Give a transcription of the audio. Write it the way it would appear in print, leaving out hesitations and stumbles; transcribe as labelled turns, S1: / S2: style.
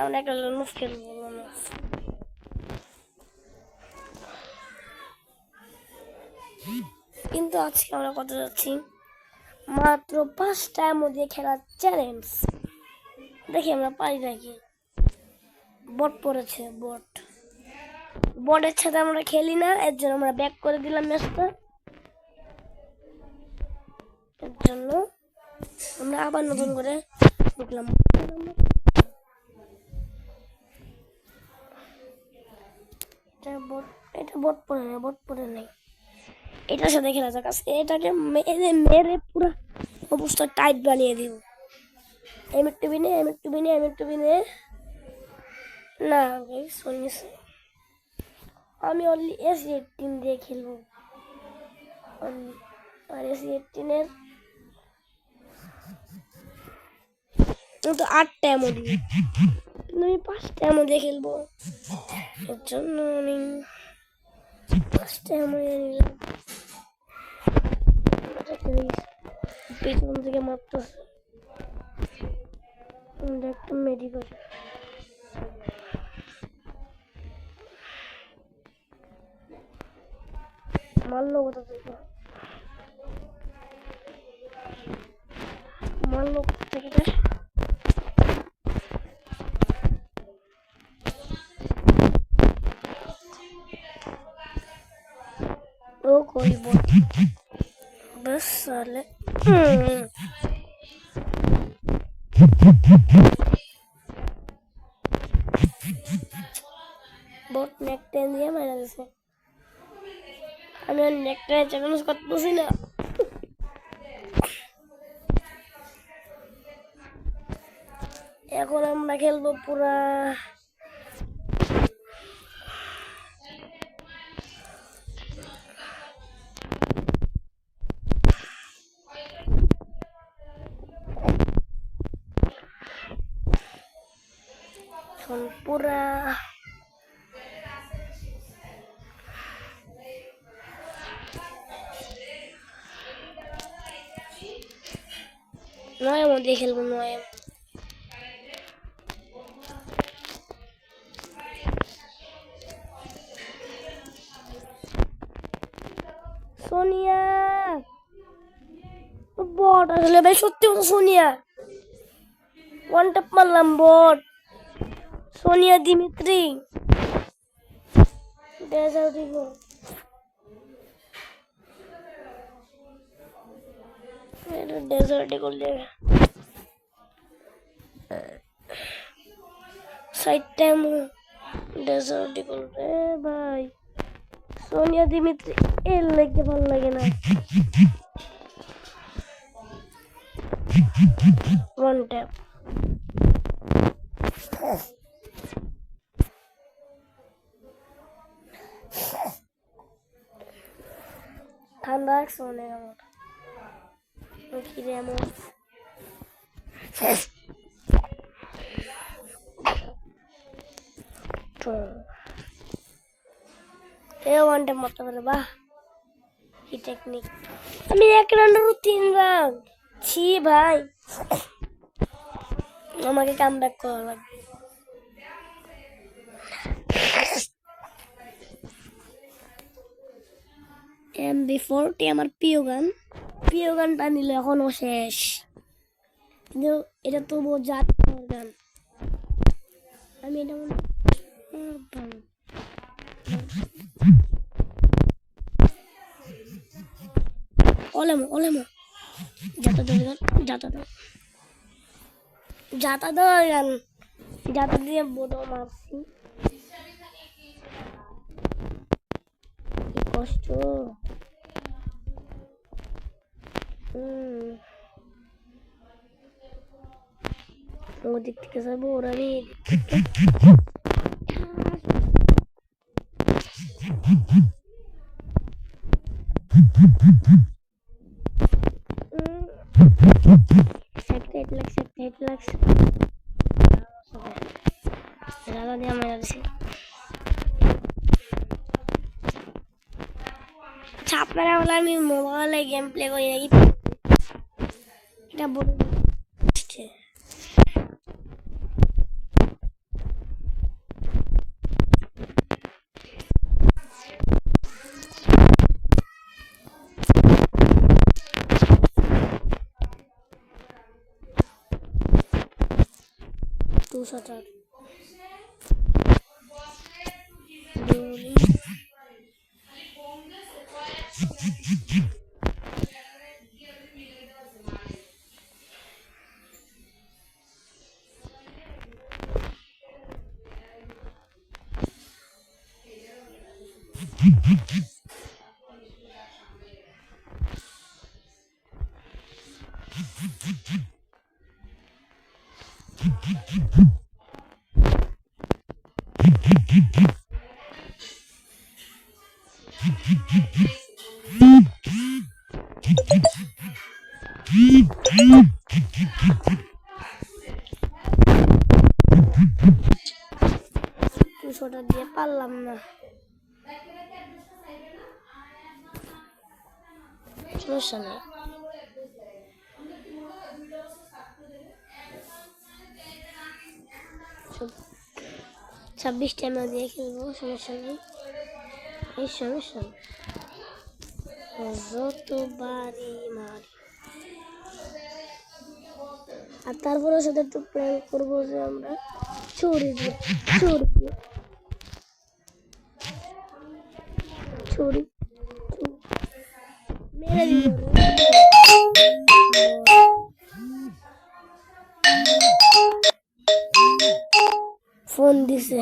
S1: আমরা একটা লুফ খেলবো। কিন্তু আজকে আমরা কত যাচ্ছি, মাত্র 5টার মধ্যে খেলার চ্যালেঞ্জ। দেখি আমরা পারি নাকি। বট পড়েছে, বটের সাথে আমরা খেলি না, এর জন্য আমরা ব্যাক করে দিলাম ম্যাচটা। এর জন্য আমরা আবার নতুন করে ঢুকলাম। এটা বট পড়ে নেই, এটার সাথে খেলা যাক আজকে। এটাকে মেরে পুরো অবস্থা টাইট বানিয়ে দিব। এমএট টিভি নে না আমি অনলি S18 দিয়ে খেলবো। আর S18 তো 8টা এমন দিয়ে, কিন্তু আমি 5টা এমন দিয়ে খেলবো। এর জন্য আমি 5টা এমন দিয়ে নিলাম। পেছন থেকে মারতেছে, একটা মেডিকেল মারলো, কোথা থেকে মারলো থেকে। ও कोई बोल बस साले बहुत नेक्टे दिया मैंने जैसे हमें नेक्टे चैनल उसका तो सी ना এখন আমরা খেলবো পুরা পুরা নয় মধ্যে খেলবো। নয় সোনিয়া বট আসলে ভাই, সত্যি কথা সোনিয়া ওয়ান ট্যাপ মারলাম। বট সোনিয়া দিমিত্রি ডেজার্ট দিব। এটা ডেজার্ট করলে সাইড টাইম ডেজার্ট করবে ভাই। সোনিয়া দিমিত্রি এর লাগে ভালো লাগে না। ওয়ান ট্যাপ ঠান্ডা সোনে আমার এমন ওয়ান ট্যাপ মারতে পারে, বাহ কি টেকনিক। আমি 1 রাউন্ডের 3 রাউন্ড ছি ভাই, আমাকে কাম ব্যাক করা লাগবে। MB40 আমার প্রিয় গানটা নিলে এখনো শেষ, কিন্তু এটা তবুও জাতীয় গান। আমি এটা ওলেমো যাতা দেওয়ার গান, যাতা দিয়ে বোধ মারছি। কি কষ্ট। ওদিক থেকে যাবো, ওরা আপনারা বলে আমি মোবাইলে গেম প্লে করি নাকি, এটা বলে টু শটার টু শটার দিয়ে পারলাম না। সমস্যা নেই। 26 টাইমে দিয়ে খেলবো, সমস্যা নেই। এই সমস্যা যতবারই মারি। আর তারপরে সাথে একটু প্ল্যান করবো যে আমরা ছড়ি দিয়ে ছড়ি মেরে দিব। ফোন দিছে।